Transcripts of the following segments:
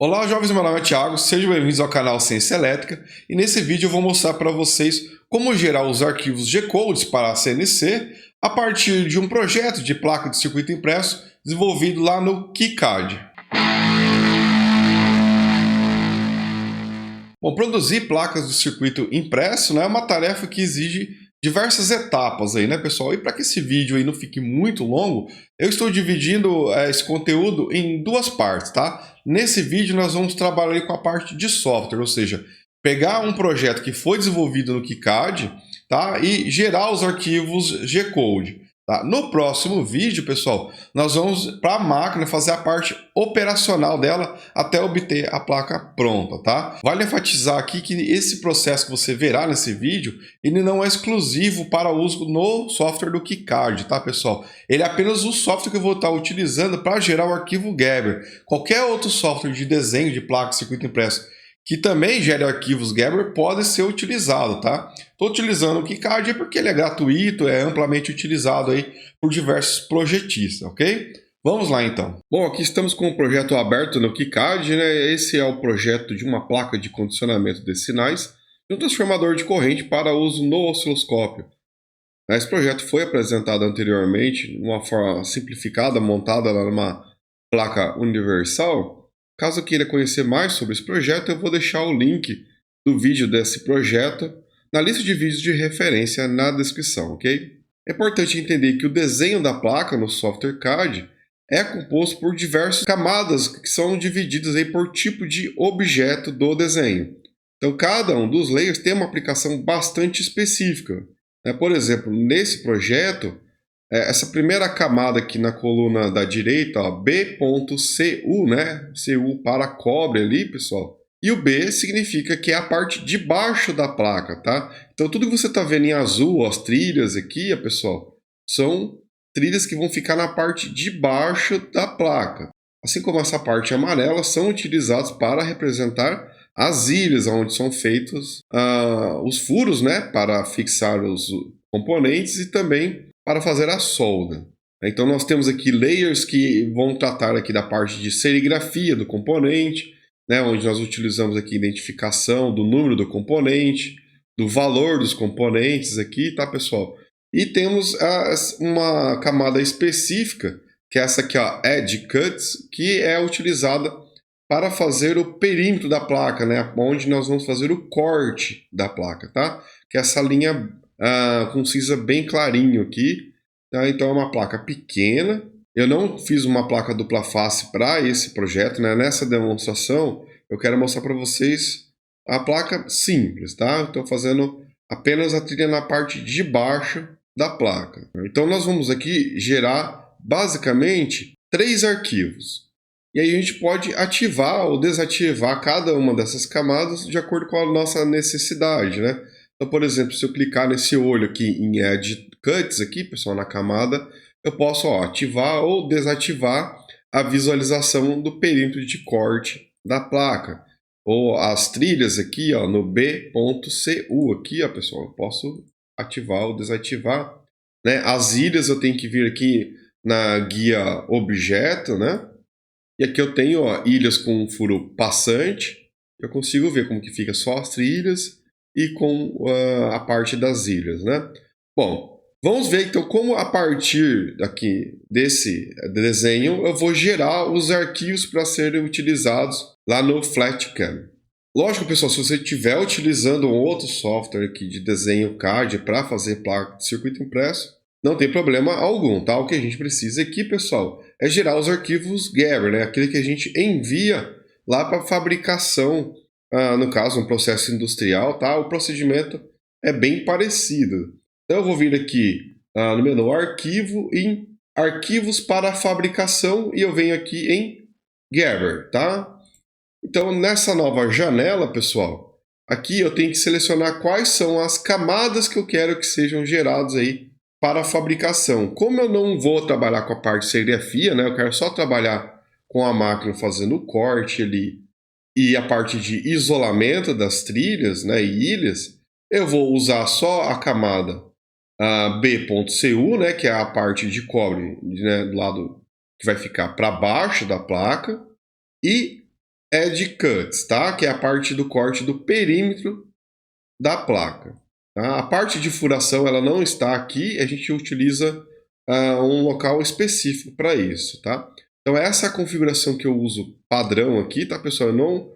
Olá, jovens, meu nome é Thiago, sejam bem-vindos ao canal Ciência Elétrica e nesse vídeo eu vou mostrar para vocês como gerar os arquivos G-Codes para a CNC a partir de um projeto de placa de circuito impresso desenvolvido lá no KiCad. Bom, produzir placas de circuito impresso, né, é uma tarefa que exige diversas etapas aí, né, pessoal? E para que esse vídeo aí não fique muito longo, eu estou dividindo esse conteúdo em duas partes, tá? Nesse vídeo nós vamos trabalhar com a parte de software, ou seja, pegar um projeto que foi desenvolvido no KiCad, tá? E gerar os arquivos G-Code. Tá? No próximo vídeo, pessoal, nós vamos para a máquina fazer a parte operacional dela até obter a placa pronta, tá? Vale enfatizar aqui que esse processo que você verá nesse vídeo, ele não é exclusivo para uso no software do KiCad, tá, pessoal? Ele é apenas o software que eu vou estar utilizando para gerar o arquivo Gerber. Qualquer outro software de desenho de placa de circuito impresso que também gere arquivos Gerber pode ser utilizado, tá? Estou utilizando o KiCad porque ele é gratuito, é amplamente utilizado aí por diversos projetistas, ok? Vamos lá então. Bom, aqui estamos com o projeto aberto no KiCad, né? Esse é o projeto de uma placa de condicionamento de sinais e um transformador de corrente para uso no osciloscópio. Esse projeto foi apresentado anteriormente de uma forma simplificada, montada numa placa universal. Caso queira conhecer mais sobre esse projeto, eu vou deixar o link do vídeo desse projeto na lista de vídeos de referência na descrição, ok? É importante entender que o desenho da placa no software CAD é composto por diversas camadas que são divididas aí por tipo de objeto do desenho. Então, cada um dos layers tem uma aplicação bastante específica. Por exemplo, nesse projeto, essa primeira camada aqui na coluna da direita, ó, B.cu, né? Cu para cobre ali, pessoal. E o B significa que é a parte de baixo da placa, tá? Então tudo que você está vendo em azul, as trilhas aqui, pessoal, são trilhas que vão ficar na parte de baixo da placa. Assim como essa parte amarela, são utilizados para representar as ilhas, onde são feitos os furos, né? Para fixar os componentes e também para fazer a solda. Então nós temos aqui layers que vão tratar aqui da parte de serigrafia do componente, né, onde nós utilizamos aqui identificação do número do componente, do valor dos componentes aqui, tá, pessoal? E temos uma camada específica, que é essa aqui, ó, Edge Cuts, que é utilizada para fazer o perímetro da placa, né, onde nós vamos fazer o corte da placa, tá? Que é essa linha com cinza bem clarinho aqui, tá? Então é uma placa pequena. Eu não fiz uma placa dupla face para esse projeto, né? Nessa demonstração eu quero mostrar para vocês a placa simples, tá? Estou fazendo apenas a trilha na parte de baixo da placa. Então nós vamos aqui gerar basicamente 3 arquivos. E aí a gente pode ativar ou desativar cada uma dessas camadas de acordo com a nossa necessidade, né? Então, por exemplo, se eu clicar nesse olho aqui em Edge Cuts, aqui, pessoal, na camada, eu posso ativar ou desativar a visualização do perímetro de corte da placa. Ou as trilhas aqui, ó, no B.cu, aqui, ó, pessoal, eu posso ativar ou desativar, né? As ilhas eu tenho que vir aqui na guia objeto, né? E aqui eu tenho, ó, ilhas com um furo passante. Eu consigo ver como que fica só as trilhas e com a parte das ilhas, né? Bom, vamos ver então como a partir daqui desse desenho eu vou gerar os arquivos para serem utilizados lá no FlatCam. Lógico, pessoal, se você estiver utilizando um outro software aqui de desenho CAD para fazer placa de circuito impresso, não tem problema algum, tá? O que a gente precisa aqui, pessoal, é gerar os arquivos Gerber, né? Aquele que a gente envia lá para fabricação, no caso, um processo industrial, tá? O procedimento é bem parecido. Então eu vou vir aqui no menu Arquivo, em Arquivos para Fabricação, e eu venho aqui em Gerber, tá? Então nessa nova janela, pessoal, aqui eu tenho que selecionar quais são as camadas que eu quero que sejam geradas aí para a fabricação. Como eu não vou trabalhar com a parte de serigrafia, né, eu quero só trabalhar com a máquina fazendo o corte ali e a parte de isolamento das trilhas, né, e ilhas, eu vou usar só a camada B.cu, né, que é a parte de cobre, né, do lado que vai ficar para baixo da placa, e Edge Cuts, tá? Que é a parte do corte do perímetro da placa. Tá? A parte de furação ela não está aqui, a gente utiliza um local específico para isso, tá? Então essa é a configuração que eu uso padrão aqui, tá, pessoal? Eu não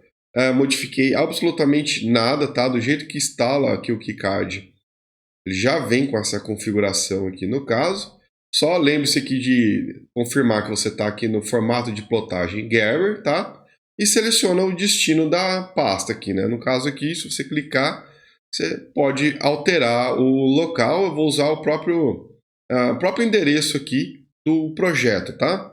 modifiquei absolutamente nada, tá? Do jeito que instala aqui o KiCad, ele já vem com essa configuração aqui no caso. Só lembre-se aqui de confirmar que você está aqui no formato de plotagem Gerber, tá? E seleciona o destino da pasta aqui, né? No caso aqui, se você clicar, você pode alterar o local. Eu vou usar o próprio endereço aqui do projeto, tá?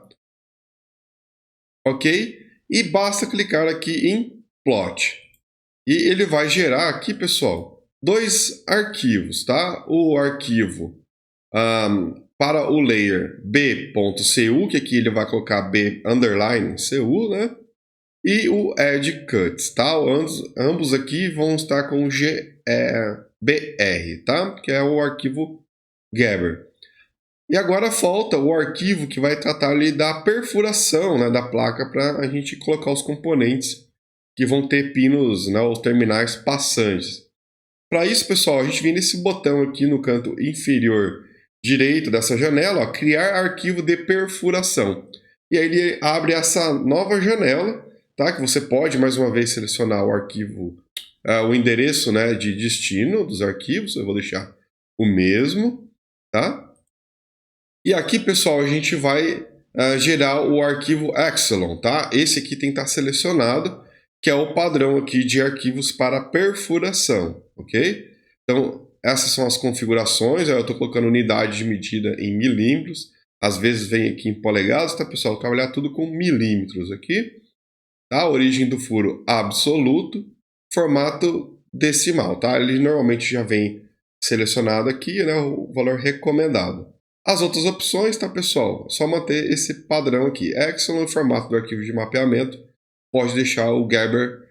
Ok? E basta clicar aqui em Plot. E ele vai gerar aqui, pessoal, dois arquivos, tá? O arquivo para o layer b.cu, que aqui ele vai colocar b_cu, né? E o Edge Cuts, tá? Ambos aqui vão estar com br, tá? Que é o arquivo Gerber. E agora falta o arquivo que vai tratar ali da perfuração, né, da placa para a gente colocar os componentes que vão ter pinos, né, os terminais passantes. Para isso, pessoal, a gente vem nesse botão aqui no canto inferior direito dessa janela, ó, criar arquivo de perfuração. E aí ele abre essa nova janela, tá? Que você pode, mais uma vez, selecionar o arquivo, o endereço, né, de destino dos arquivos. Eu vou deixar o mesmo, tá? E aqui, pessoal, a gente vai gerar o arquivo Epsilon, tá? Esse aqui tem que estar selecionado, que é o padrão aqui de arquivos para perfuração, ok? Então, essas são as configurações. Eu estou colocando unidade de medida em milímetros. Às vezes vem aqui em polegadas, tá, pessoal? Vou trabalhar tudo com milímetros aqui. Tá? Origem do furo absoluto, formato decimal, tá? Ele normalmente já vem selecionado aqui, né, o valor recomendado. As outras opções, tá, pessoal? Só manter esse padrão aqui. Epsilon, formato do arquivo de mapeamento, pode deixar o Gerber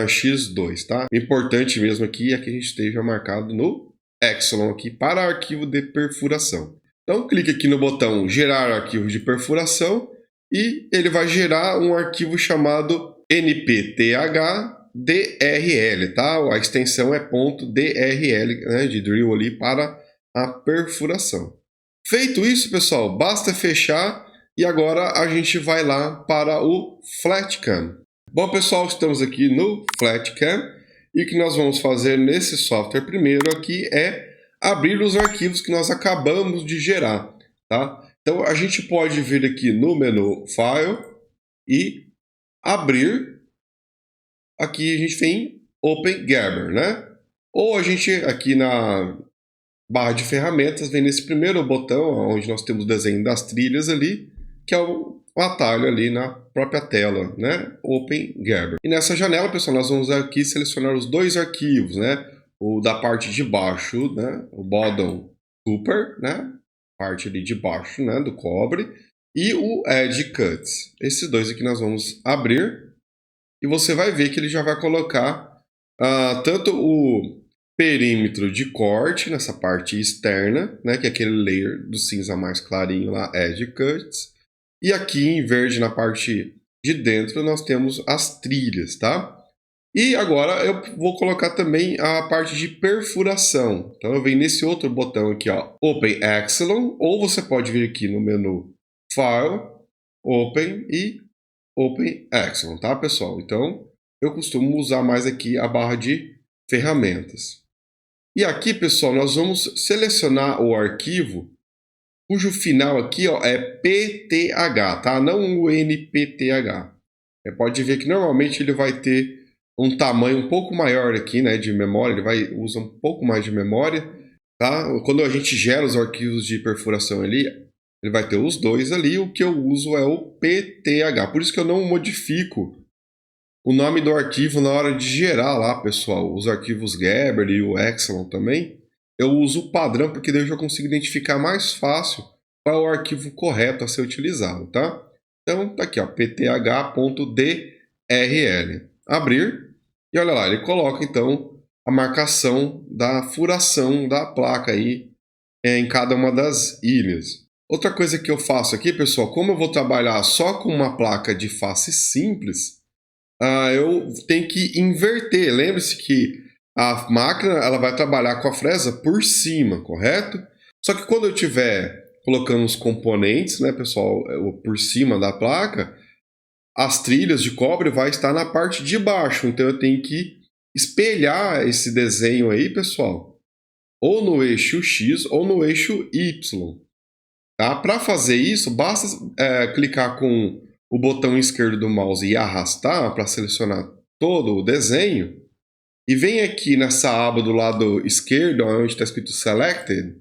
X2, tá? O importante mesmo aqui é que a gente esteja marcado no Epsilon aqui para arquivo de perfuração. Então, clique aqui no botão gerar arquivo de perfuração e ele vai gerar um arquivo chamado npthdrl, tá? A extensão é .drl, né, de drill ali para a perfuração. Feito isso, pessoal, basta fechar e agora a gente vai lá para o FlatCam. Bom, pessoal, estamos aqui no FlatCam e o que nós vamos fazer nesse software primeiro aqui é abrir os arquivos que nós acabamos de gerar, tá? Então, a gente pode vir aqui no menu File e abrir. Aqui a gente tem Open Gerber, né? Ou a gente, aqui na barra de ferramentas, vem nesse primeiro botão, onde nós temos o desenho das trilhas ali, que é o atalho ali na própria tela, né? Open Gerber. E nessa janela, pessoal, nós vamos aqui selecionar os dois arquivos, né? O da parte de baixo, né? O bottom copper, né? Parte ali de baixo, né? Do cobre. E o Edge Cuts. Esses dois aqui nós vamos abrir. E você vai ver que ele já vai colocar tanto o perímetro de corte nessa parte externa, né, que é aquele layer do cinza mais clarinho lá, Edge Cuts. E aqui em verde, na parte de dentro, nós temos as trilhas, tá? E agora eu vou colocar também a parte de perfuração. Então eu venho nesse outro botão aqui, ó, Open Epsilon, ou você pode vir aqui no menu File, Open e Open Epsilon, tá, pessoal? Então eu costumo usar mais aqui a barra de ferramentas. E aqui, pessoal, nós vamos selecionar o arquivo cujo final aqui, ó, é PTH, tá? Não o NPTH. Pode ver que normalmente ele vai ter um tamanho um pouco maior aqui, né, de memória, ele usa um pouco mais de memória, tá? Quando a gente gera os arquivos de perfuração ali, ele vai ter os dois ali, o que eu uso é o PTH. Por isso que eu não modifico o nome do arquivo na hora de gerar lá, pessoal. Os arquivos Gerber e o Epsilon também. Eu uso o padrão porque daí eu já consigo identificar mais fácil qual é o arquivo correto a ser utilizado, tá? Então, tá aqui, ó, pth.drl. Abrir. E olha lá, ele coloca, então, a marcação da furação da placa aí em cada uma das ilhas. Outra coisa que eu faço aqui, pessoal, como eu vou trabalhar só com uma placa de face simples, eu tenho que inverter. Lembre-se que a máquina ela vai trabalhar com a fresa por cima, correto? Só que quando eu estiver colocando os componentes, né, pessoal, por cima da placa, as trilhas de cobre vai estar na parte de baixo. Então eu tenho que espelhar esse desenho aí, pessoal, ou no eixo X ou no eixo Y. Tá? Para fazer isso, basta clicar com o botão esquerdo do mouse e arrastar para selecionar todo o desenho. E vem aqui nessa aba do lado esquerdo, onde está escrito Selected.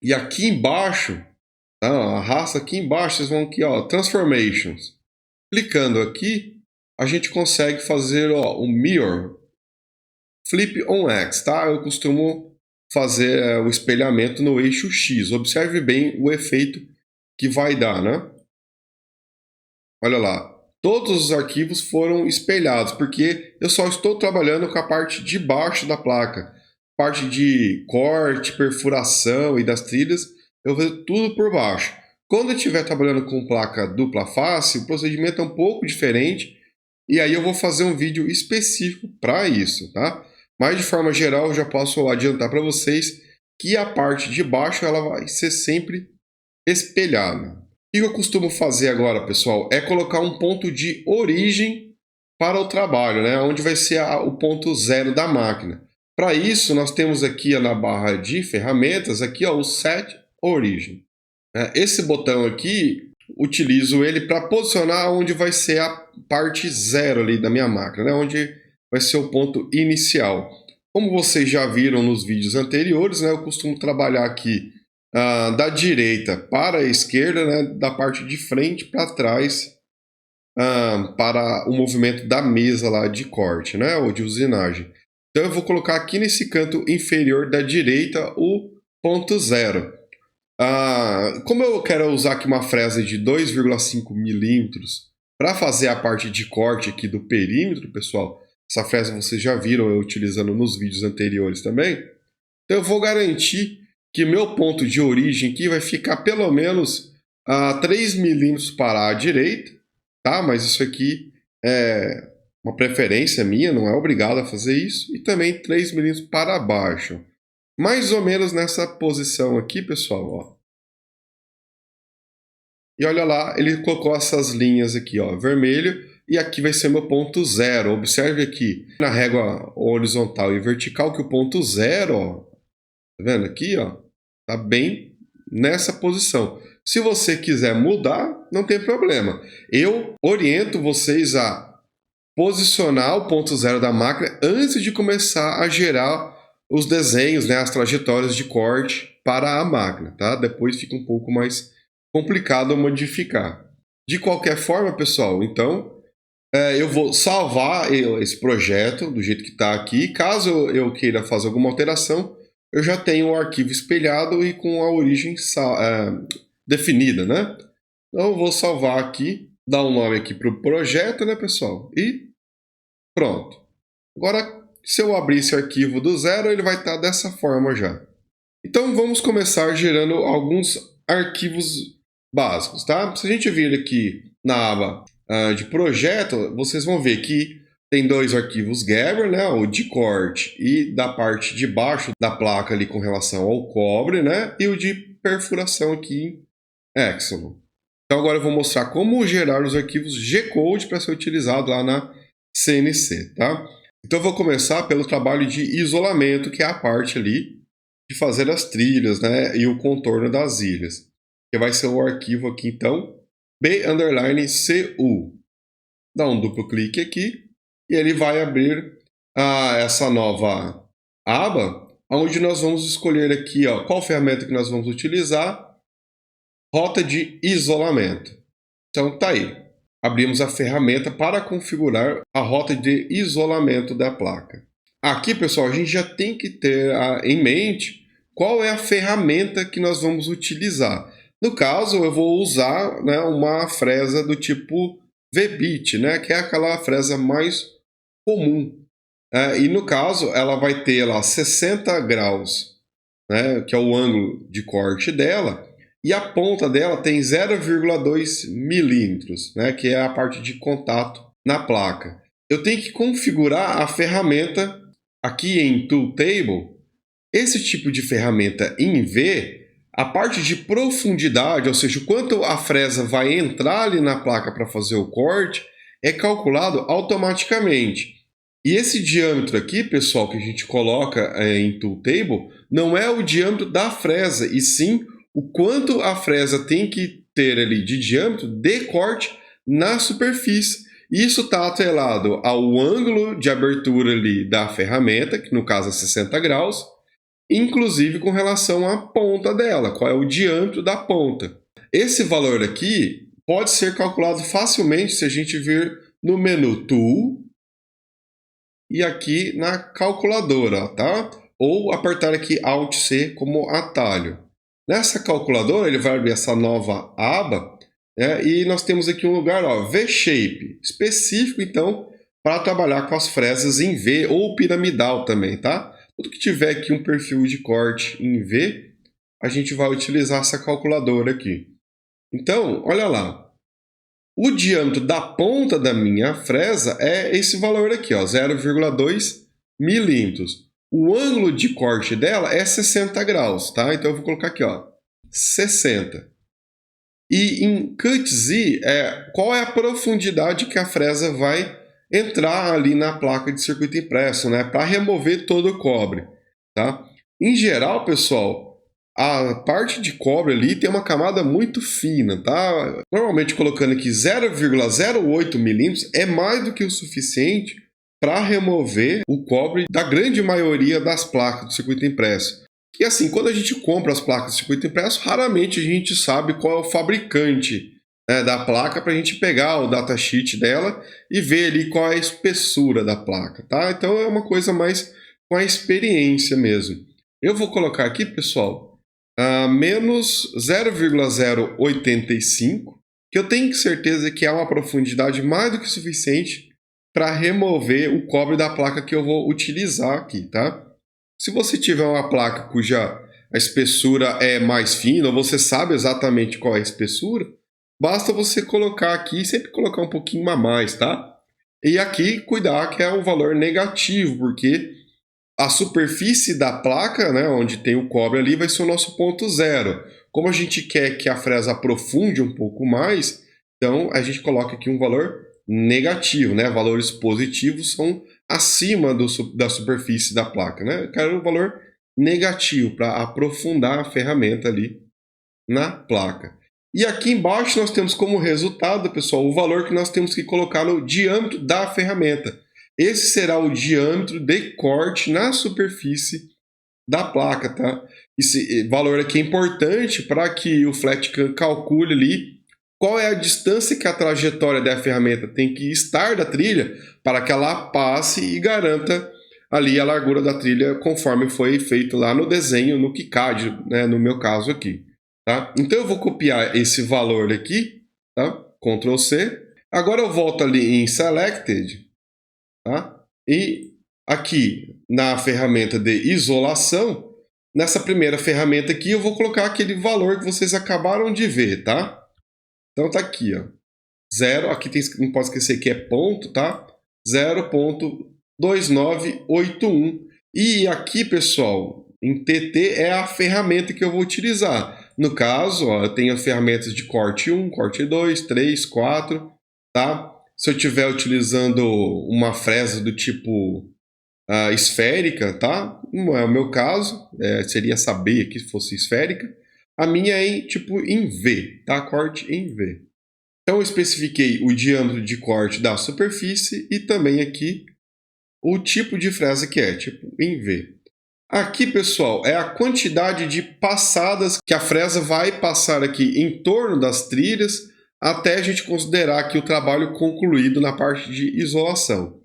E aqui embaixo, tá? Arrasta aqui embaixo, vocês vão aqui, ó, Transformations. Clicando aqui, a gente consegue fazer o Mirror Flip on X, tá? Eu costumo fazer o espelhamento no eixo X. Observe bem o efeito que vai dar, né? Olha lá, todos os arquivos foram espelhados, porque eu só estou trabalhando com a parte de baixo da placa. Parte de corte, perfuração e das trilhas, eu vou fazer tudo por baixo. Quando eu estiver trabalhando com placa dupla face, o procedimento é um pouco diferente, e aí eu vou fazer um vídeo específico para isso, tá? Mas de forma geral, eu já posso adiantar para vocês que a parte de baixo ela vai ser sempre espelhada. O que eu costumo fazer agora, pessoal, é colocar um ponto de origem para o trabalho, né? Onde vai ser o ponto zero da máquina. Para isso, nós temos aqui na barra de ferramentas, aqui, ó, o Set Origin. Esse botão aqui, utilizo ele para posicionar onde vai ser a parte zero ali da minha máquina, né? Onde vai ser o ponto inicial. Como vocês já viram nos vídeos anteriores, né? Eu costumo trabalhar aqui da direita para a esquerda, né? Da parte de frente para trás, para o movimento da mesa lá de corte, né? Ou de usinagem. Então eu vou colocar aqui nesse canto inferior da direita o ponto zero. Como eu quero usar aqui uma fresa de 2,5 milímetros para fazer a parte de corte aqui do perímetro, pessoal, essa fresa vocês já viram eu utilizando nos vídeos anteriores também, então eu vou garantir que meu ponto de origem aqui vai ficar pelo menos 3 milímetros para a direita, tá? Mas isso aqui é uma preferência minha, não é obrigado a fazer isso, e também 3 milímetros para baixo. Mais ou menos nessa posição aqui, pessoal, ó. E olha lá, ele colocou essas linhas aqui, ó, vermelho, e aqui vai ser meu ponto zero. Observe aqui, na régua horizontal e vertical, que o ponto zero, ó, tá vendo aqui, ó, tá bem nessa posição. Se você quiser mudar, não tem problema. Eu oriento vocês a posicionar o ponto zero da máquina antes de começar a gerar os desenhos, né, as trajetórias de corte para a máquina, tá? Depois fica um pouco mais complicado modificar. De qualquer forma, pessoal, então eu vou salvar esse projeto do jeito que está aqui. Caso eu queira fazer alguma alteração, eu já tenho o arquivo espelhado e com a origem definida, né? Então eu vou salvar aqui, dar um nome aqui para o projeto, né, pessoal? E pronto. Agora, se eu abrir esse arquivo do zero, ele vai estar dessa forma já. Então vamos começar gerando alguns arquivos básicos, tá? Se a gente vir aqui na aba de projeto, vocês vão ver que tem dois arquivos Gerber, né? O de corte e da parte de baixo da placa ali com relação ao cobre, né? E o de perfuração aqui em Excel. Então agora eu vou mostrar como gerar os arquivos G-Code para ser utilizado lá na CNC, tá? Então eu vou começar pelo trabalho de isolamento, que é a parte ali de fazer as trilhas, né, e o contorno das ilhas, que vai ser o arquivo aqui, então, B_CU. Dá um duplo clique aqui e ele vai abrir essa nova aba, onde nós vamos escolher aqui, ó, qual ferramenta que nós vamos utilizar, rota de isolamento. Então tá aí, abrimos a ferramenta para configurar a rota de isolamento da placa. Aqui, pessoal, a gente já tem que ter em mente qual é a ferramenta que nós vamos utilizar. No caso, eu vou usar, né, uma fresa do tipo V-bit, né, que é aquela fresa mais comum. E no caso, ela vai ter lá 60 graus, né, que é o ângulo de corte dela, e a ponta dela tem 0,2 milímetros, né, que é a parte de contato na placa. Eu tenho que configurar a ferramenta aqui em Tool Table. Esse tipo de ferramenta em V, a parte de profundidade, ou seja, o quanto a fresa vai entrar ali na placa para fazer o corte, é calculado automaticamente. E esse diâmetro aqui, pessoal, que a gente coloca em Tool Table, não é o diâmetro da fresa, e sim o quanto a fresa tem que ter ali de diâmetro de corte na superfície. Isso está atrelado ao ângulo de abertura ali da ferramenta, que no caso é 60 graus, inclusive com relação à ponta dela, qual é o diâmetro da ponta. Esse valor aqui pode ser calculado facilmente se a gente vir no menu Tool e aqui na calculadora, tá? Ou apertar aqui Alt C como atalho. Nessa calculadora ele vai abrir essa nova aba, né? E nós temos aqui um lugar, ó, V-Shape, específico então para trabalhar com as fresas em V ou piramidal também, tá? Tudo que tiver aqui um perfil de corte em V, a gente vai utilizar essa calculadora aqui. Então, olha lá. O diâmetro da ponta da minha fresa é esse valor aqui, 0,2 milímetros. O ângulo de corte dela é 60 graus, tá? Então eu vou colocar aqui, 60. E em Cut Z, qual é a profundidade que a fresa vai entrar ali na placa de circuito impresso, né? Para remover todo o cobre, tá? Em geral, pessoal, a parte de cobre ali tem uma camada muito fina, tá? Normalmente colocando aqui 0,08 milímetros é mais do que o suficiente para remover o cobre da grande maioria das placas do circuito impresso. E assim, quando a gente compra as placas de circuito impresso, raramente a gente sabe qual é o fabricante, né, da placa para a gente pegar o datasheet dela e ver ali qual é a espessura da placa, tá? Então é uma coisa mais com a experiência mesmo. Eu vou colocar aqui, pessoal, menos 0,085, que eu tenho certeza que é uma profundidade mais do que suficiente para remover o cobre da placa que eu vou utilizar aqui, tá? Se você tiver uma placa cuja a espessura é mais fina, ou você sabe exatamente qual é a espessura, basta você colocar aqui, sempre colocar um pouquinho a mais, tá? E aqui cuidar que é um valor negativo, porque a superfície da placa, né, onde tem o cobre ali, vai ser o nosso ponto zero. Como a gente quer que a fresa aprofunde um pouco mais, então a gente coloca aqui um valor negativo, né? Valores positivos são acima da superfície da placa, né? Eu quero um valor negativo para aprofundar a ferramenta ali na placa. E aqui embaixo nós temos como resultado, pessoal, o valor que nós temos que colocar no diâmetro da ferramenta. Esse será o diâmetro de corte na superfície da placa, tá? Esse valor aqui é importante para que o FlatCam calcule ali qual é a distância que a trajetória da ferramenta tem que estar da trilha para que ela passe e garanta ali a largura da trilha conforme foi feito lá no desenho, no KiCad, né, no meu caso aqui. Tá? Então eu vou copiar esse valor aqui, tá? Ctrl C. Agora eu volto ali em Selected, tá? E aqui na ferramenta de isolação, nessa primeira ferramenta aqui eu vou colocar aquele valor que vocês acabaram de ver, tá? Então tá aqui, ó. 0, aqui tem, não pode esquecer que é ponto, tá? 0,2981. E aqui, pessoal, em TT é a ferramenta que eu vou utilizar. No caso, ó, eu tenho as ferramentas de corte 1, corte 2, 3, 4, tá? Se eu estiver utilizando uma fresa do tipo esférica, tá? Não é o meu caso, seria saber que fosse esférica. A minha é em V, tá? Corte em V. Então eu especifiquei o diâmetro de corte da superfície e também aqui o tipo de fresa que é, tipo em V. Aqui, pessoal, é a quantidade de passadas que a fresa vai passar aqui em torno das trilhas até a gente considerar aqui o trabalho concluído na parte de isolação.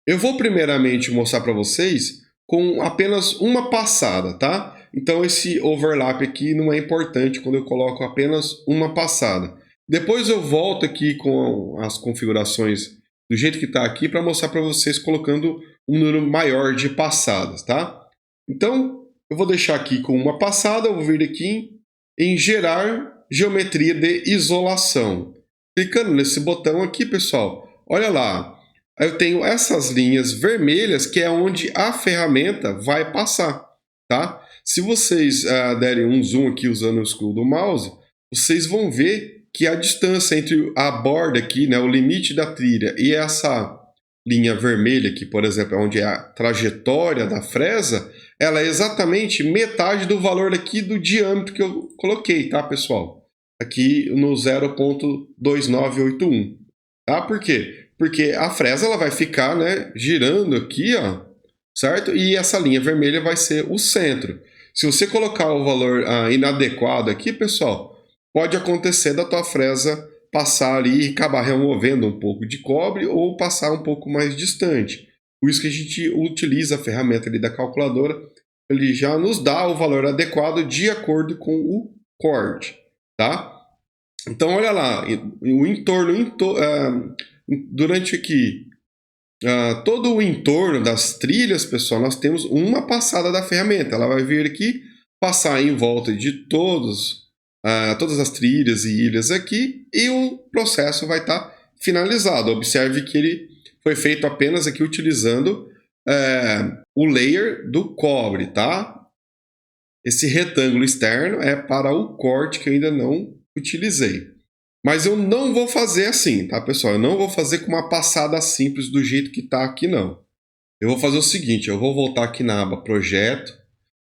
Eu vou primeiramente mostrar para vocês com apenas uma passada, tá? Então esse overlap aqui não é importante quando eu coloco apenas uma passada. Depois eu volto aqui com as configurações do jeito que está aqui para mostrar para vocês colocando um número maior de passadas, tá? Então eu vou deixar aqui com uma passada, eu vou vir aqui em gerar geometria de isolação. Clicando nesse botão aqui, pessoal, olha lá, eu tenho essas linhas vermelhas que é onde a ferramenta vai passar, tá? Se vocês derem um zoom aqui usando o scroll do mouse, vocês vão ver que a distância entre a borda aqui, né, o limite da trilha e essa linha vermelha aqui, por exemplo, onde é a trajetória da fresa, ela é exatamente metade do valor aqui do diâmetro que eu coloquei, tá, pessoal? Aqui no 0,2981, tá? Por quê? Porque a fresa ela vai ficar, né, girando aqui, ó, certo? E essa linha vermelha vai ser o centro. Se você colocar o valor inadequado aqui, pessoal, pode acontecer da tua fresa passar ali e acabar removendo um pouco de cobre ou passar um pouco mais distante. Por isso que a gente utiliza a ferramenta ali da calculadora, ele já nos dá o valor adequado de acordo com o corte, tá? Então, olha lá, o entorno, durante aqui, todo o entorno das trilhas, pessoal, nós temos uma passada da ferramenta. Ela vai vir aqui, passar em volta de todas as trilhas e ilhas aqui, e o processo vai estar finalizado. Observe que ele foi feito apenas aqui utilizando o layer do cobre, tá? Esse retângulo externo é para o corte que eu ainda não utilizei. Mas eu não vou fazer assim, tá, pessoal? Eu não vou fazer com uma passada simples do jeito que está aqui, não. Eu vou fazer o seguinte, eu vou voltar aqui na aba Projeto.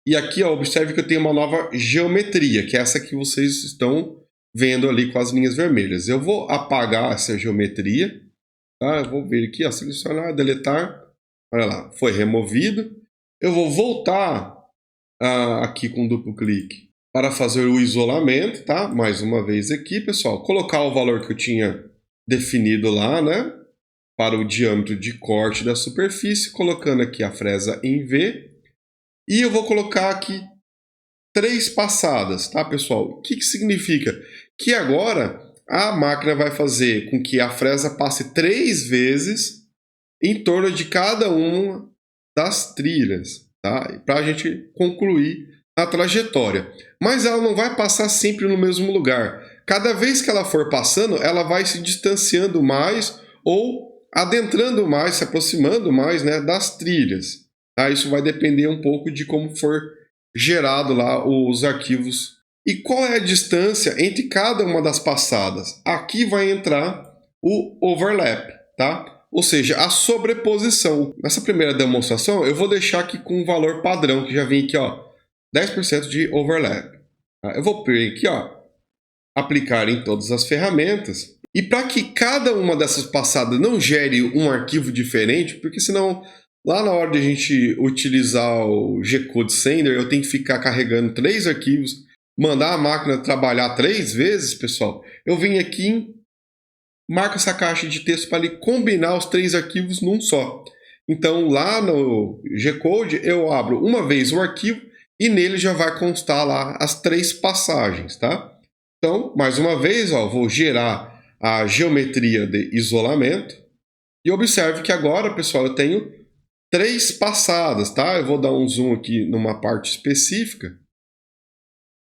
E aqui, ó, observe que eu tenho uma nova geometria, que é essa que vocês estão vendo ali com as linhas vermelhas. Eu vou apagar essa geometria, tá? Eu vou vir aqui, ó, selecionar, deletar. Olha lá, foi removido. Eu vou voltar aqui com duplo clique para fazer o isolamento, tá? Mais uma vez aqui, pessoal, colocar o valor que eu tinha definido lá, né? Para o diâmetro de corte da superfície, colocando aqui a fresa em V. E eu vou colocar aqui 3 passadas, tá, pessoal? O que significa? Que agora a máquina vai fazer com que a fresa passe 3 vezes em torno de cada uma das trilhas, tá? Para a gente concluir a trajetória. Mas ela não vai passar sempre no mesmo lugar. Cada vez que ela for passando, ela vai se distanciando mais ou adentrando mais, se aproximando mais, né, das trilhas. Tá? Isso vai depender um pouco de como for gerado lá os arquivos. E qual é a distância entre cada uma das passadas? Aqui vai entrar o overlap, tá? Ou seja, a sobreposição. Nessa primeira demonstração, eu vou deixar aqui com um valor padrão, que já vem aqui, ó, 10% de overlap. Eu vou vir aqui, ó, aplicar em todas as ferramentas. E para que cada uma dessas passadas não gere um arquivo diferente, porque senão lá na hora de a gente utilizar o G-Code Sender, eu tenho que ficar carregando 3 arquivos, mandar a máquina trabalhar 3 vezes, pessoal. Eu venho aqui, marco essa caixa de texto para ele combinar os 3 arquivos num só. Então lá no G-Code eu abro uma vez o arquivo e nele já vai constar lá as 3 passagens, tá? Então, mais uma vez, ó, vou gerar a geometria de isolamento e observe que agora, pessoal, eu tenho 3 passadas, tá? Eu vou dar um zoom aqui numa parte específica.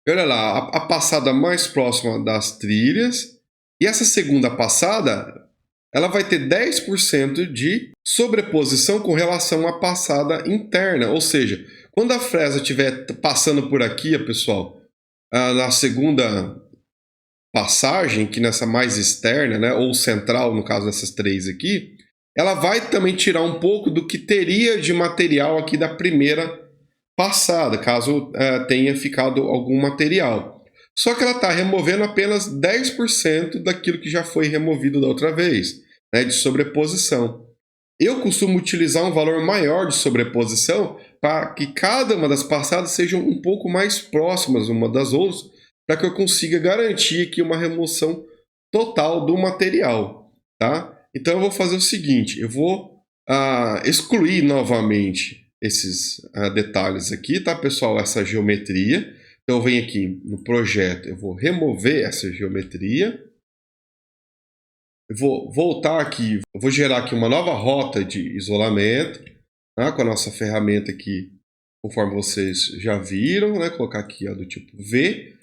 Olha lá, a passada mais próxima das trilhas. E essa segunda passada, ela vai ter 10% de sobreposição com relação à passada interna. Ou seja, quando a fresa estiver passando por aqui, pessoal, na segunda passagem, que nessa mais externa, né, ou central, no caso dessas 3 aqui, ela vai também tirar um pouco do que teria de material aqui da primeira passada, caso tenha ficado algum material. Só que ela está removendo apenas 10% daquilo que já foi removido da outra vez, né, de sobreposição. Eu costumo utilizar um valor maior de sobreposição para que cada uma das passadas sejam um pouco mais próximas uma das outras, para que eu consiga garantir aqui uma remoção total do material, tá? Então eu vou fazer o seguinte, eu vou excluir novamente esses detalhes aqui, tá, pessoal? Essa geometria. Então eu venho aqui no projeto, eu vou remover essa geometria. Eu vou voltar aqui, eu vou gerar aqui uma nova rota de isolamento, tá? Com a nossa ferramenta aqui, conforme vocês já viram, né? Colocar aqui do tipo V.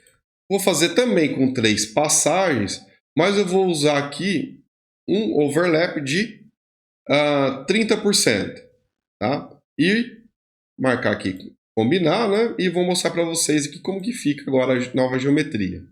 Vou fazer também com 3 passagens, mas eu vou usar aqui um overlap de 30%, tá? E marcar aqui, combinar, né? E vou mostrar para vocês aqui como que fica agora a nova geometria.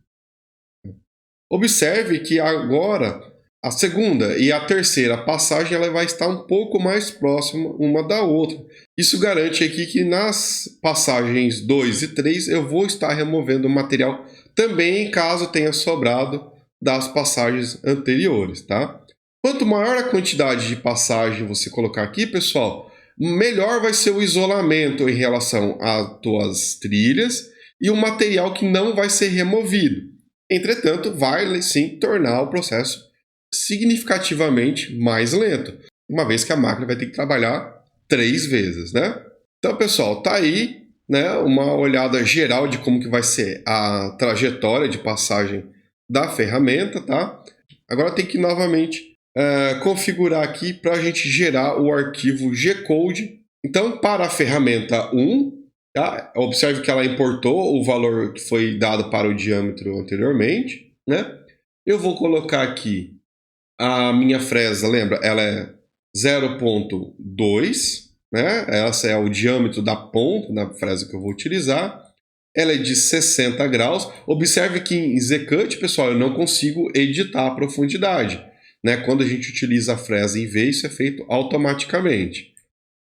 Observe que agora a segunda e a terceira passagem ela vai estar um pouco mais próxima uma da outra. Isso garante aqui que nas passagens 2 e 3 eu vou estar removendo o material também caso tenha sobrado das passagens anteriores, tá? Quanto maior a quantidade de passagem você colocar aqui, pessoal, melhor vai ser o isolamento em relação às tuas trilhas e o material que não vai ser removido. Entretanto, vai sim tornar o processo significativamente mais lento, uma vez que a máquina vai ter que trabalhar 3 vezes, né? Então, pessoal, tá aí, né, uma olhada geral de como que vai ser a trajetória de passagem da ferramenta, tá? Agora tem que novamente configurar aqui para a gente gerar o arquivo G-Code. Então, para a ferramenta 1, tá? Observe que ela importou o valor que foi dado para o diâmetro anteriormente, né? Eu vou colocar aqui a minha fresa, lembra? Ela é 0.2, né? Essa é o diâmetro da ponta da fresa que eu vou utilizar. Ela é de 60 graus. Observe que em Z-Cut, pessoal, eu não consigo editar a profundidade, né? Quando a gente utiliza a fresa em V, isso é feito automaticamente.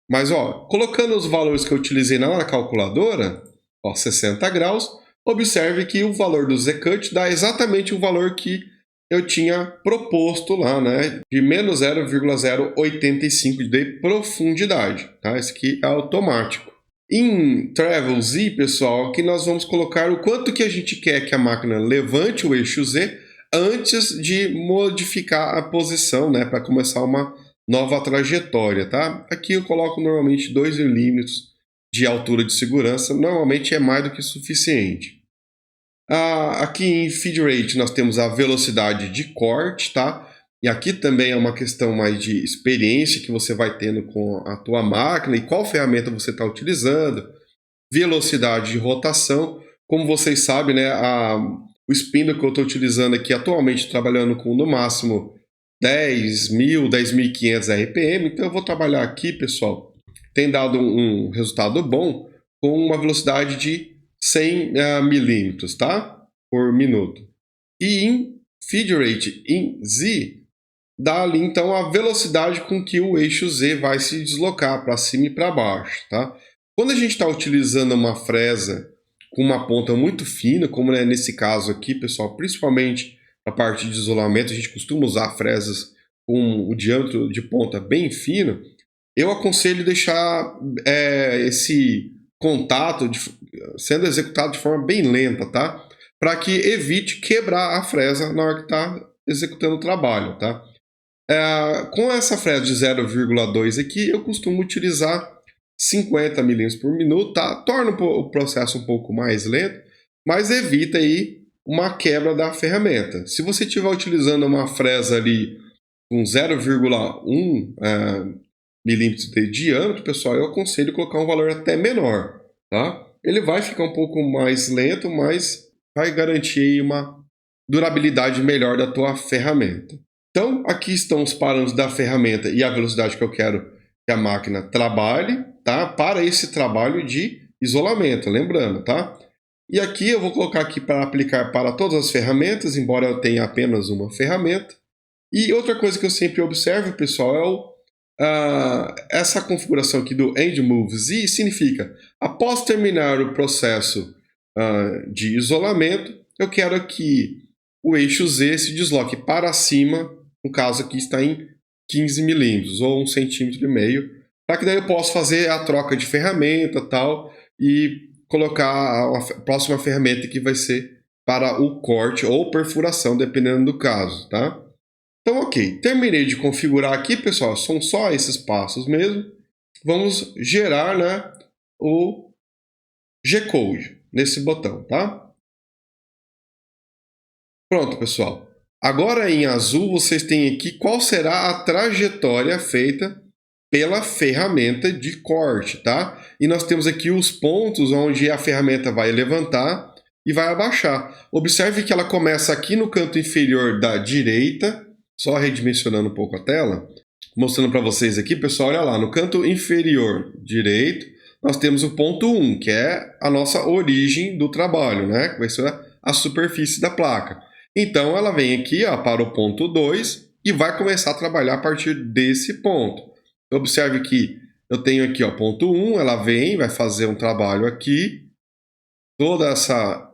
Mas, ó, colocando os valores que eu utilizei na calculadora, ó, 60 graus, observe que o valor do Z-Cut dá exatamente o valor que eu tinha proposto lá, né? De menos 0,085 de profundidade, tá? Esse aqui é automático. Em Travel Z, pessoal, aqui nós vamos colocar o quanto que a gente quer que a máquina levante o eixo Z antes de modificar a posição, né, para começar uma nova trajetória, tá? Aqui eu coloco normalmente 2 milímetros de altura de segurança, normalmente é mais do que suficiente. Aqui em Feed Rate nós temos a velocidade de corte, tá? E aqui também é uma questão mais de experiência que você vai tendo com a tua máquina e qual ferramenta você está utilizando. Velocidade de rotação, como vocês sabem, né, o spindle que eu estou utilizando aqui atualmente, trabalhando com no máximo 10.000, 10.500 RPM, então eu vou trabalhar aqui, pessoal, tem dado um resultado bom com uma velocidade de 100 milímetros, tá? Por minuto. E em Feed Rate em Z, dá ali então a velocidade com que o eixo Z vai se deslocar para cima e para baixo, tá? Quando a gente está utilizando uma fresa com uma ponta muito fina, como é nesse caso aqui, pessoal, principalmente na parte de isolamento, a gente costuma usar fresas com o diâmetro de ponta bem fino, eu aconselho deixar esse contato sendo executado de forma bem lenta, tá? Para que evite quebrar a fresa na hora que está executando o trabalho, tá? Com essa fresa de 0,2 aqui, eu costumo utilizar 50 milímetros por minuto, tá? Torna o processo um pouco mais lento, mas evita aí uma quebra da ferramenta. Se você estiver utilizando uma fresa ali com 0,1 milímetros de diâmetro, pessoal, eu aconselho colocar um valor até menor, tá? Ele vai ficar um pouco mais lento, mas vai garantir aí uma durabilidade melhor da tua ferramenta. Então, aqui estão os parâmetros da ferramenta e a velocidade que eu quero que a máquina trabalhe, tá? Para esse trabalho de isolamento, lembrando, tá? E aqui eu vou colocar aqui para aplicar para todas as ferramentas, embora eu tenha apenas uma ferramenta. E outra coisa que eu sempre observo, pessoal, é essa configuração aqui do EndMove Z significa, após terminar o processo de isolamento, eu quero que o eixo Z se desloque para cima, no caso aqui está em 15 milímetros ou 1,5 cm, para que daí eu possa fazer a troca de ferramenta tal, e colocar a próxima ferramenta que vai ser para o corte ou perfuração, dependendo do caso, tá? Então, ok, terminei de configurar aqui, pessoal, são só esses passos mesmo. Vamos gerar, né, o G-Code nesse botão, tá? Pronto, pessoal. Agora em azul vocês têm aqui qual será a trajetória feita pela ferramenta de corte, tá? E nós temos aqui os pontos onde a ferramenta vai levantar e vai abaixar. Observe que ela começa aqui no canto inferior da direita Só redimensionando um pouco a tela, mostrando para vocês aqui, pessoal, olha lá, no canto inferior direito, nós temos o ponto 1, que é a nossa origem do trabalho, né? Que vai ser a superfície da placa. Então, ela vem aqui, ó, para o ponto 2 e vai começar a trabalhar a partir desse ponto. Observe que eu tenho aqui, ó, ponto 1, ela vem, vai fazer um trabalho aqui, toda essa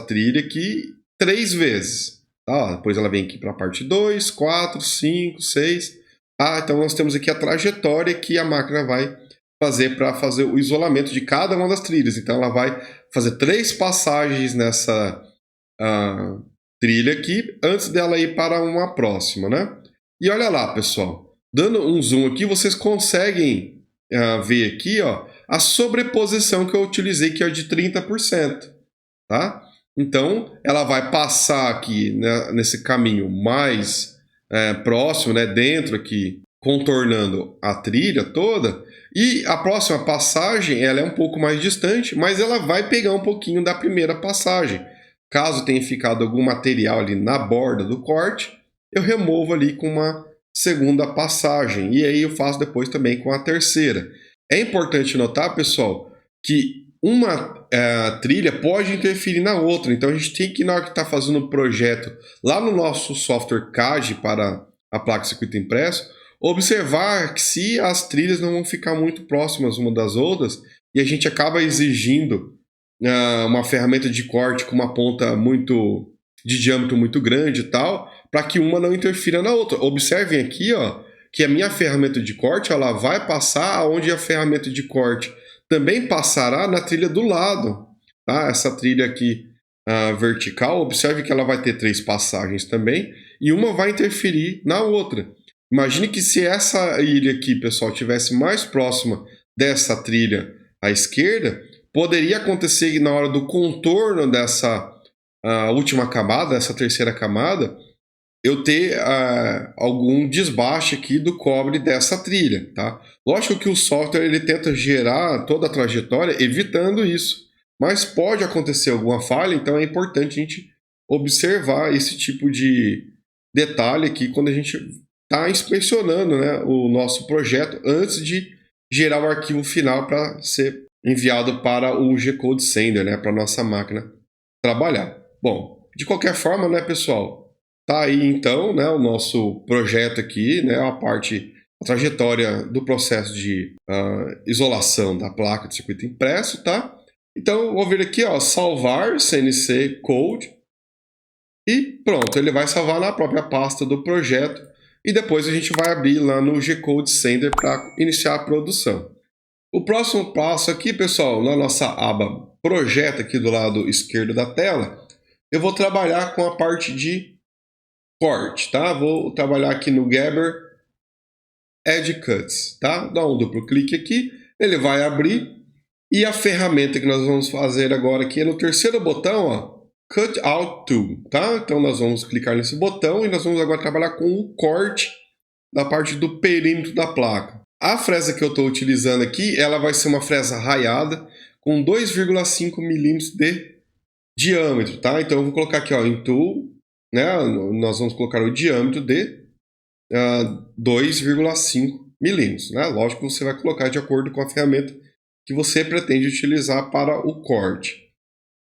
trilha aqui, 3 vezes. Tá? Depois ela vem aqui para a parte 2, 4, 5, 6. Então nós temos aqui a trajetória que a máquina vai fazer para fazer o isolamento de cada uma das trilhas. Então ela vai fazer 3 passagens nessa trilha aqui, antes dela ir para uma próxima, né? E olha lá, pessoal, dando um zoom aqui, vocês conseguem ver aqui, ó, a sobreposição que eu utilizei, que é de 30%, tá? Então, ela vai passar aqui, né, nesse caminho mais próximo, né, dentro aqui, contornando a trilha toda, e a próxima passagem, ela é um pouco mais distante, mas ela vai pegar um pouquinho da primeira passagem. Caso tenha ficado algum material ali na borda do corte, eu removo ali com uma segunda passagem, e aí eu faço depois também com a terceira. É importante notar, pessoal, que uma trilha pode interferir na outra, então a gente tem que, na hora que está fazendo o projeto lá no nosso software CAD para a placa de circuito impresso, observar que se as trilhas não vão ficar muito próximas uma das outras, e a gente acaba exigindo uma ferramenta de corte com uma ponta de diâmetro muito grande e tal, para que uma não interfira na outra. Observem aqui, ó, que a minha ferramenta de corte ela vai passar aonde a ferramenta de corte também passará na trilha do lado. Tá? Essa trilha aqui vertical, observe que ela vai ter 3 passagens também, e uma vai interferir na outra. Imagine que se essa ilha aqui, pessoal, tivesse mais próxima dessa trilha à esquerda, poderia acontecer na hora do contorno dessa última camada, essa terceira camada, eu ter algum desbaste aqui do cobre dessa trilha, tá? Lógico que o software ele tenta gerar toda a trajetória evitando isso, mas pode acontecer alguma falha, então é importante a gente observar esse tipo de detalhe aqui quando a gente está inspecionando, né, o nosso projeto antes de gerar o arquivo final para ser enviado para o G-Code Sender, né, para a nossa máquina trabalhar. Bom, de qualquer forma, né, pessoal, tá aí então, né, o nosso projeto aqui, né, a trajetória do processo de isolação da placa de circuito impresso, tá? Então, vou vir aqui, ó, salvar CNC Code e pronto, ele vai salvar na própria pasta do projeto e depois a gente vai abrir lá no G-Code Sender para iniciar a produção. O próximo passo aqui, pessoal, na nossa aba Projeto aqui do lado esquerdo da tela, eu vou trabalhar com a parte de corte, tá? Vou trabalhar aqui no Gerber Edge Cuts, tá? Dá um duplo clique aqui, ele vai abrir e a ferramenta que nós vamos fazer agora aqui é no terceiro botão, ó, Cut Out Tool, tá? Então nós vamos clicar nesse botão e nós vamos agora trabalhar com o corte da parte do perímetro da placa. A fresa que eu estou utilizando aqui, ela vai ser uma fresa raiada com 2,5 milímetros de diâmetro, tá? Então eu vou colocar aqui, ó, em Tool, né? Nós vamos colocar o diâmetro de 2,5 milímetros, né? Lógico que você vai colocar de acordo com a ferramenta que você pretende utilizar para o corte.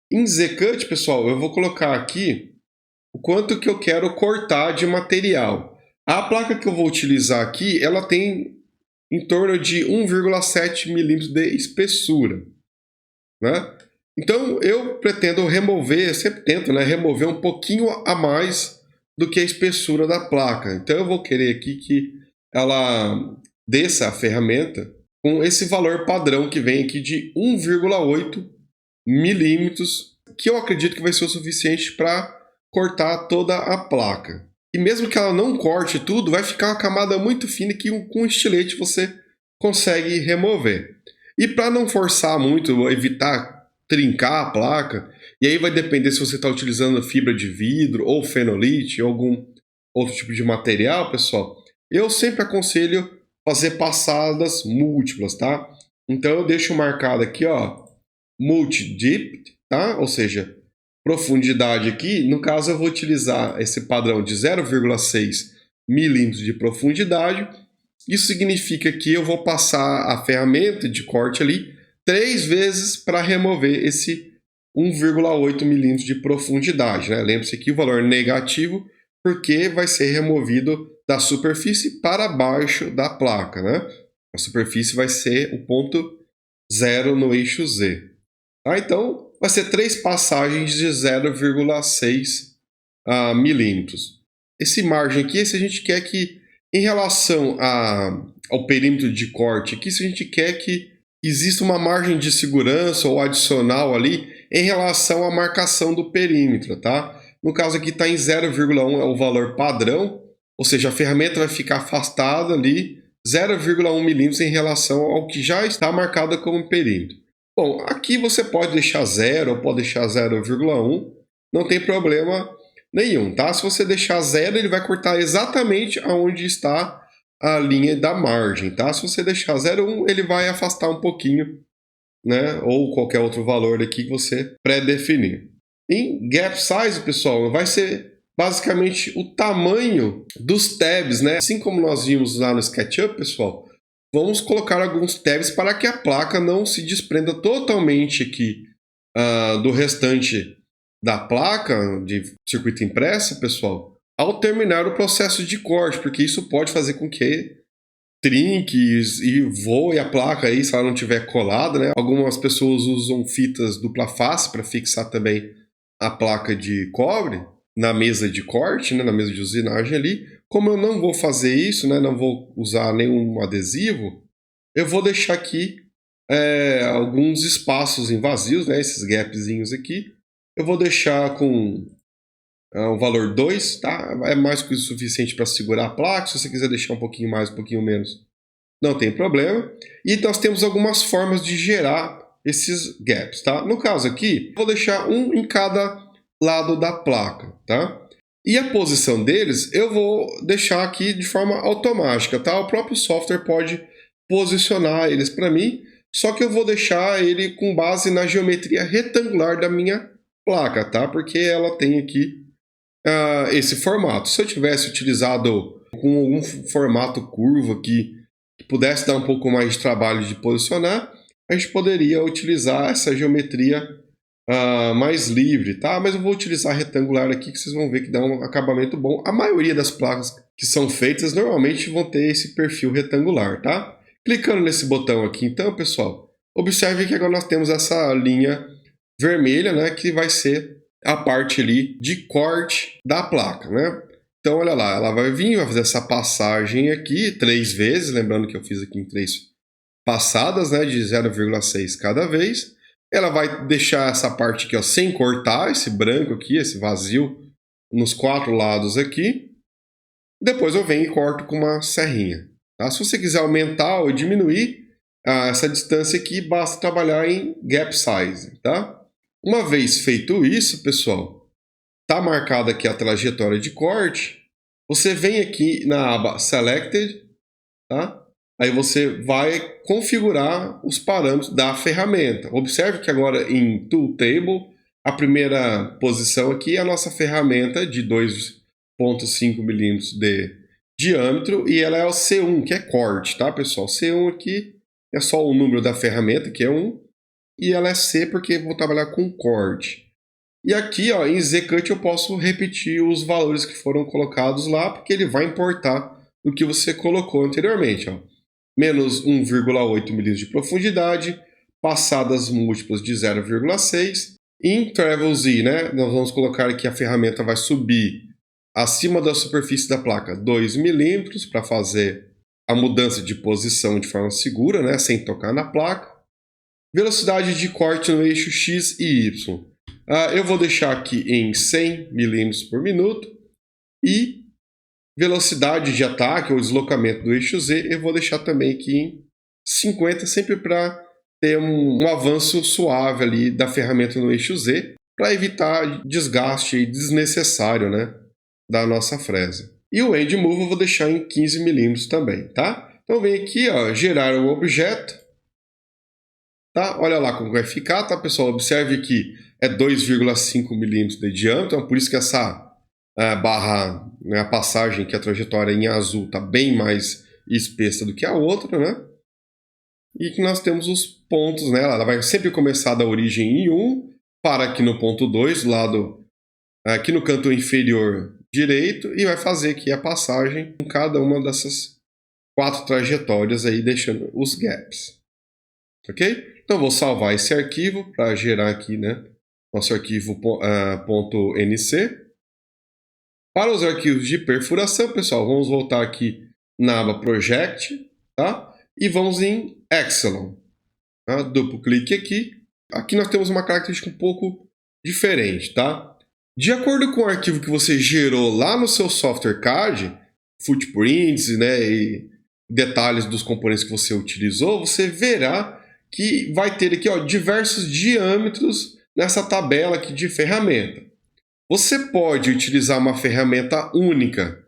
Em Z-Cut, pessoal, eu vou colocar aqui o quanto que eu quero cortar de material. A placa que eu vou utilizar aqui, ela tem em torno de 1,7 milímetros de espessura, né? Então eu pretendo remover, sempre tento, né, remover um pouquinho a mais do que a espessura da placa. Então eu vou querer aqui que ela desça a ferramenta com esse valor padrão que vem aqui de 1,8 milímetros, que eu acredito que vai ser o suficiente para cortar toda a placa. E mesmo que ela não corte tudo, vai ficar uma camada muito fina que com um estilete você consegue remover. E para não forçar muito, evitar trincar a placa, e aí vai depender se você está utilizando fibra de vidro ou fenolite ou algum outro tipo de material, pessoal, eu sempre aconselho fazer passadas múltiplas, tá? Então eu deixo marcado aqui, ó, multi-dip, tá? Ou seja, profundidade aqui, no caso eu vou utilizar esse padrão de 0,6 milímetros de profundidade. Isso significa que eu vou passar a ferramenta de corte ali 3 vezes para remover esse 1,8 milímetros de profundidade, né? Lembre-se aqui o valor negativo, porque vai ser removido da superfície para baixo da placa, né? A superfície vai ser o ponto zero no eixo Z. Tá? Então, vai ser 3 passagens de 0,6 milímetros. Esse margem aqui, se a gente quer que, em relação ao perímetro de corte aqui, se a gente quer que exista uma margem de segurança ou adicional ali em relação à marcação do perímetro, tá? No caso aqui está em 0,1 é o valor padrão, ou seja, a ferramenta vai ficar afastada ali 0,1 milímetros em relação ao que já está marcado como perímetro. Bom, aqui você pode deixar 0 ou pode deixar 0,1, não tem problema nenhum, tá? Se você deixar 0, ele vai cortar exatamente aonde está a linha da margem, tá? Se você deixar 0,1, ele vai afastar um pouquinho, né? Ou qualquer outro valor aqui que você pré-definir. Em gap size, pessoal, vai ser basicamente o tamanho dos tabs, né? Assim como nós vimos lá no SketchUp, pessoal, vamos colocar alguns tabs para que a placa não se desprenda totalmente aqui do restante da placa de circuito impresso, pessoal, ao terminar o processo de corte, porque isso pode fazer com que trinque e voe a placa aí se ela não tiver colada, né? Algumas pessoas usam fitas dupla face para fixar também a placa de cobre na mesa de corte, né? Na mesa de usinagem ali. Como eu não vou fazer isso, né? Não vou usar nenhum adesivo, eu vou deixar aqui alguns espaços vazios, né? Esses gapzinhos aqui. Eu vou deixar com o valor 2, tá? É mais que o suficiente para segurar a placa. Se você quiser deixar um pouquinho mais, um pouquinho menos, não tem problema. E nós temos algumas formas de gerar esses gaps, tá? No caso aqui, vou deixar um em cada lado da placa, tá? E a posição deles eu vou deixar aqui de forma automática, tá? O próprio software pode posicionar eles para mim, só que eu vou deixar ele com base na geometria retangular da minha placa, tá? Porque ela tem aqui esse formato. Se eu tivesse utilizado com algum formato curvo aqui que pudesse dar um pouco mais de trabalho de posicionar, a gente poderia utilizar essa geometria mais livre, tá? Mas eu vou utilizar retangular aqui que vocês vão ver que dá um acabamento bom. A maioria das placas que são feitas normalmente vão ter esse perfil retangular, tá? Clicando nesse botão aqui, então, pessoal, observe que agora nós temos essa linha vermelha, né, que vai ser a parte ali de corte da placa, né? Então, olha lá, ela vai vir, vai fazer essa passagem aqui 3 vezes, lembrando que eu fiz aqui em 3 passadas, né, de 0,6 cada vez. Ela vai deixar essa parte aqui, ó, sem cortar, esse branco aqui, esse vazio, nos 4 lados aqui. Depois eu venho e corto com uma serrinha, tá? Se você quiser aumentar ou diminuir essa distância aqui, basta trabalhar em gap size, tá? Uma vez feito isso, pessoal, tá marcada aqui a trajetória de corte, você vem aqui na aba Selected, tá? Aí você vai configurar os parâmetros da ferramenta. Observe que agora em Tool Table, a primeira posição aqui é a nossa ferramenta de 2,5 milímetros de diâmetro e ela é o C1, que é corte, tá, pessoal? C1 aqui é só o número da ferramenta, que é 1, e ela é C porque vou trabalhar com corte. E aqui, ó, em ZCut eu posso repetir os valores que foram colocados lá, porque ele vai importar o que você colocou anteriormente, ó. Menos 1,8 milímetros de profundidade, passadas múltiplas de 0,6. Em Travel Z, né, nós vamos colocar que a ferramenta vai subir acima da superfície da placa 2 milímetros para fazer a mudança de posição de forma segura, né, sem tocar na placa. Velocidade de corte no eixo X e Y. Eu vou deixar aqui em 100 milímetros por minuto. E velocidade de ataque ou deslocamento do eixo Z, eu vou deixar também aqui em 50, sempre para ter um avanço suave ali da ferramenta no eixo Z, para evitar desgaste desnecessário, né, da nossa fresa. E o End Move eu vou deixar em 15 milímetros também, tá? Então vem aqui, ó, gerar o objeto. Tá? Olha lá como vai ficar, tá, pessoal? Observe que é 2,5 milímetros de diâmetro, então por isso que essa barra, né, a passagem, que a trajetória em azul está bem mais espessa do que a outra, né? E que nós temos os pontos, né? Ela vai sempre começar da origem em 1, para aqui no ponto 2, lado, aqui no canto inferior direito, e vai fazer aqui a passagem em cada uma dessas 4 trajetórias aí, deixando os gaps. Ok? Então vou salvar esse arquivo para gerar aqui, né, nosso arquivo .nc. Para os arquivos de perfuração, pessoal, vamos voltar aqui na aba Project, tá? E vamos em Epsilon. Tá? Duplo clique aqui. Aqui nós temos uma característica um pouco diferente, tá? De acordo com o arquivo que você gerou lá no seu software CAD, footprints, né, e detalhes dos componentes que você utilizou, você verá que vai ter aqui, ó, diversos diâmetros nessa tabela aqui de ferramenta. Você pode utilizar uma ferramenta única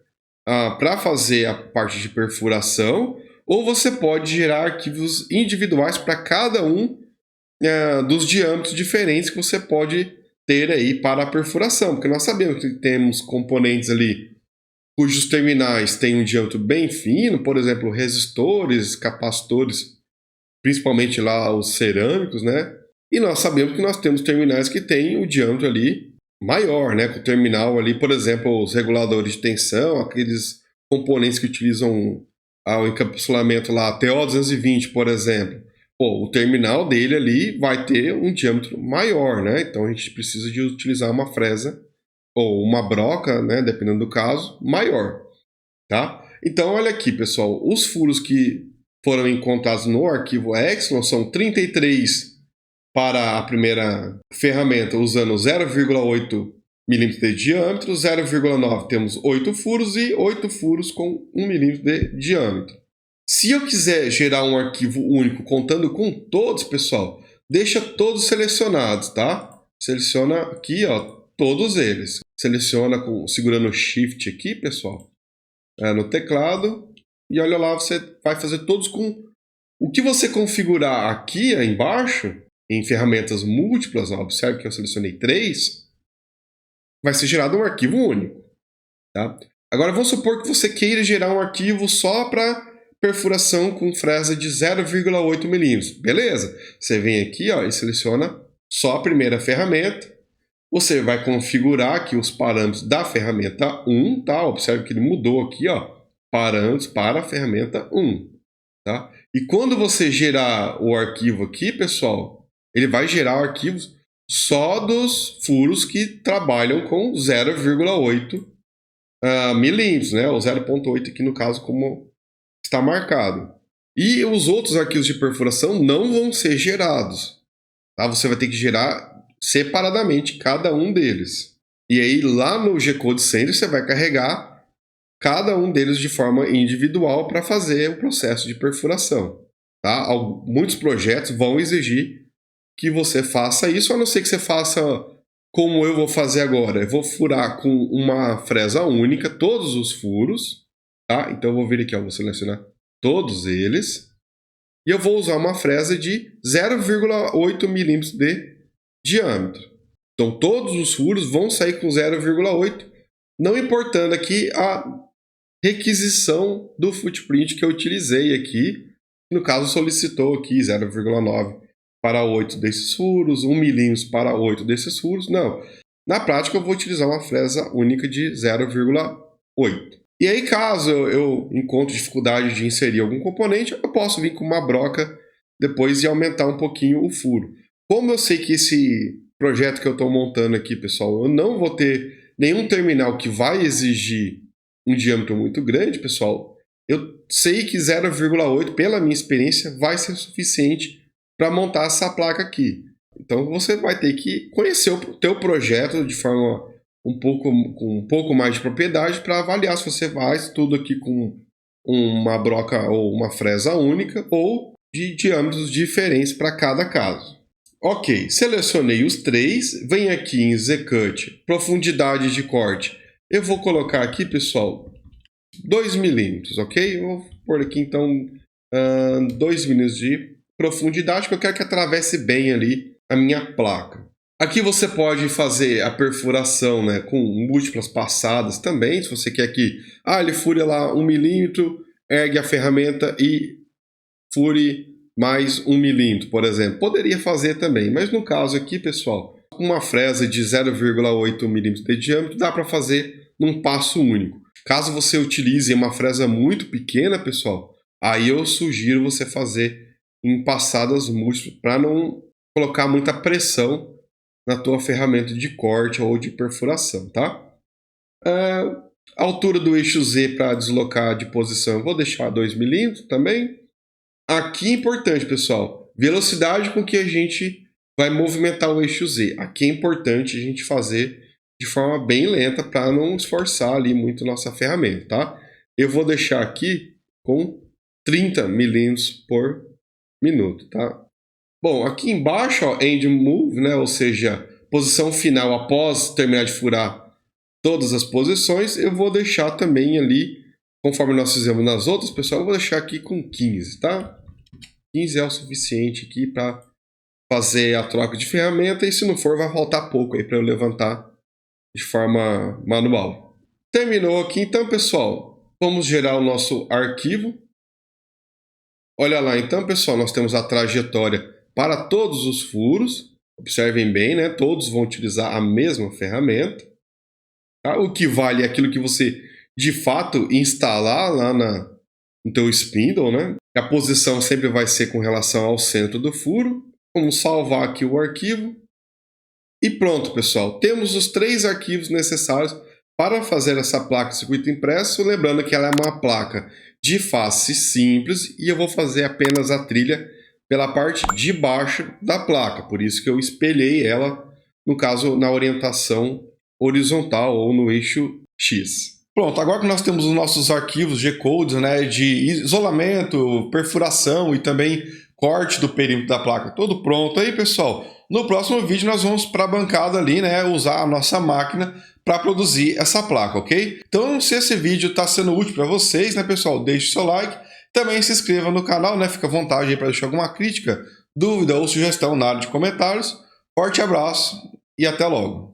para fazer a parte de perfuração, ou você pode gerar arquivos individuais para cada um dos diâmetros diferentes que você pode ter aí para a perfuração, porque nós sabemos que temos componentes ali cujos terminais têm um diâmetro bem fino, por exemplo, resistores, capacitores, principalmente lá os cerâmicos, né? E nós sabemos que nós temos terminais que têm o diâmetro ali maior, né? Com o terminal ali, por exemplo, os reguladores de tensão, aqueles componentes que utilizam o encapsulamento lá, TO220, por exemplo. Pô, o terminal dele ali vai ter um diâmetro maior, né? Então a gente precisa de utilizar uma fresa ou uma broca, né? Dependendo do caso, maior, tá? Então olha aqui, pessoal, os furos que foram encontrados no arquivo Epsilon são 33 para a primeira ferramenta, usando 0,8 milímetros de diâmetro, 0,9 temos 8 furos e 8 furos com 1 milímetro de diâmetro. Se eu quiser gerar um arquivo único contando com todos, pessoal, deixa todos selecionados, tá? Seleciona aqui, ó, todos eles. Seleciona segurando o Shift aqui, pessoal, no teclado. E olha lá, você vai fazer todos com o que você configurar aqui embaixo, em ferramentas múltiplas, ó, observe que eu selecionei 3, vai ser gerado um arquivo único. Tá? Agora vamos supor que você queira gerar um arquivo só para perfuração com fresa de 0,8 milímetros. Beleza? Você vem aqui, ó, e seleciona só a primeira ferramenta. Você vai configurar aqui os parâmetros da ferramenta 1, tá? Observe que ele mudou aqui, ó, parâmetros para a ferramenta 1. Tá? E quando você gerar o arquivo aqui, pessoal, ele vai gerar arquivos só dos furos que trabalham com 0,8 milímetros, né? O 0,8 aqui no caso como está marcado. E os outros arquivos de perfuração não vão ser gerados. Tá? Você vai ter que gerar separadamente cada um deles. E aí lá no G-Code Center você vai carregar cada um deles de forma individual para fazer o processo de perfuração. Tá? Muitos projetos vão exigir que você faça isso, a não ser que você faça como eu vou fazer agora. Eu vou furar com uma fresa única todos os furos. Tá? Então eu vou vir aqui, ó, vou selecionar todos eles. E eu vou usar uma fresa de 0,8 milímetros de diâmetro. Então todos os furos vão sair com 0,8, não importando aqui a requisição do footprint que eu utilizei aqui. No caso, solicitou aqui 0,9 para 8 desses furos, 1 milímetro para 8 desses furos. Não. Na prática, eu vou utilizar uma fresa única de 0,8. E aí, caso eu encontre dificuldade de inserir algum componente, eu posso vir com uma broca depois e aumentar um pouquinho o furo. Como eu sei que esse projeto que eu estou montando aqui, pessoal, eu não vou ter nenhum terminal que vai exigir um diâmetro muito grande, pessoal, eu sei que 0,8, pela minha experiência, vai ser suficiente para montar essa placa aqui. Então você vai ter que conhecer o teu projeto de forma com um pouco mais de propriedade para avaliar se você faz tudo aqui com uma broca ou uma fresa única ou de diâmetros diferentes para cada caso. Ok, selecionei os 3, venho aqui em Z-Cut, profundidade de corte. Eu vou colocar aqui, pessoal, 2 milímetros, ok? Eu vou pôr aqui, então, 2 milímetros de profundidade, que eu quero que atravesse bem ali a minha placa. Aqui você pode fazer a perfuração, né, com múltiplas passadas também, se você quer que ele fure lá 1 milímetro, ergue a ferramenta e fure mais 1 milímetro, por exemplo. Poderia fazer também, mas no caso aqui, pessoal, com uma fresa de 0,8 milímetros de diâmetro, dá para fazer num passo único. Caso você utilize uma fresa muito pequena, pessoal, aí eu sugiro você fazer em passadas múltiplas para não colocar muita pressão na tua ferramenta de corte ou de perfuração, tá? A altura do eixo Z para deslocar de posição eu vou deixar 2 milímetros também. Aqui é importante, pessoal, velocidade com que a gente vai movimentar o eixo Z. Aqui é importante a gente fazer de forma bem lenta para não esforçar ali muito nossa ferramenta, tá? Eu vou deixar aqui com 30 milímetros por minuto, tá? Bom, aqui embaixo, ó, end move, né, ou seja, posição final após terminar de furar todas as posições, eu vou deixar também ali, conforme nós fizemos nas outras, pessoal, eu vou deixar aqui com 15, tá? 15 é o suficiente aqui para fazer a troca de ferramenta e se não for, vai faltar pouco aí para eu levantar de forma manual. Terminou aqui, então, pessoal, vamos gerar o nosso arquivo. Olha lá, então, pessoal, nós temos a trajetória para todos os furos. Observem bem, né? Todos vão utilizar a mesma ferramenta. Tá? O que vale é aquilo que você, de fato, instalar lá no teu spindle, né? A posição sempre vai ser com relação ao centro do furo. Vamos salvar aqui o arquivo. E pronto, pessoal. Temos os 3 arquivos necessários para fazer essa placa de circuito impresso. Lembrando que ela é uma placa de face simples e eu vou fazer apenas a trilha pela parte de baixo da placa. Por isso que eu espelhei ela, no caso, na orientação horizontal ou no eixo X. Pronto, agora que nós temos os nossos arquivos G-codes, né, de isolamento, perfuração e também corte do perímetro da placa, tudo pronto aí, pessoal. No próximo vídeo nós vamos para a bancada ali, né, usar a nossa máquina para produzir essa placa, ok? Então, se esse vídeo está sendo útil para vocês, né, pessoal, deixe seu like, também se inscreva no canal, né, fica à vontade aí para deixar alguma crítica, dúvida ou sugestão na área de comentários. Forte abraço e até logo!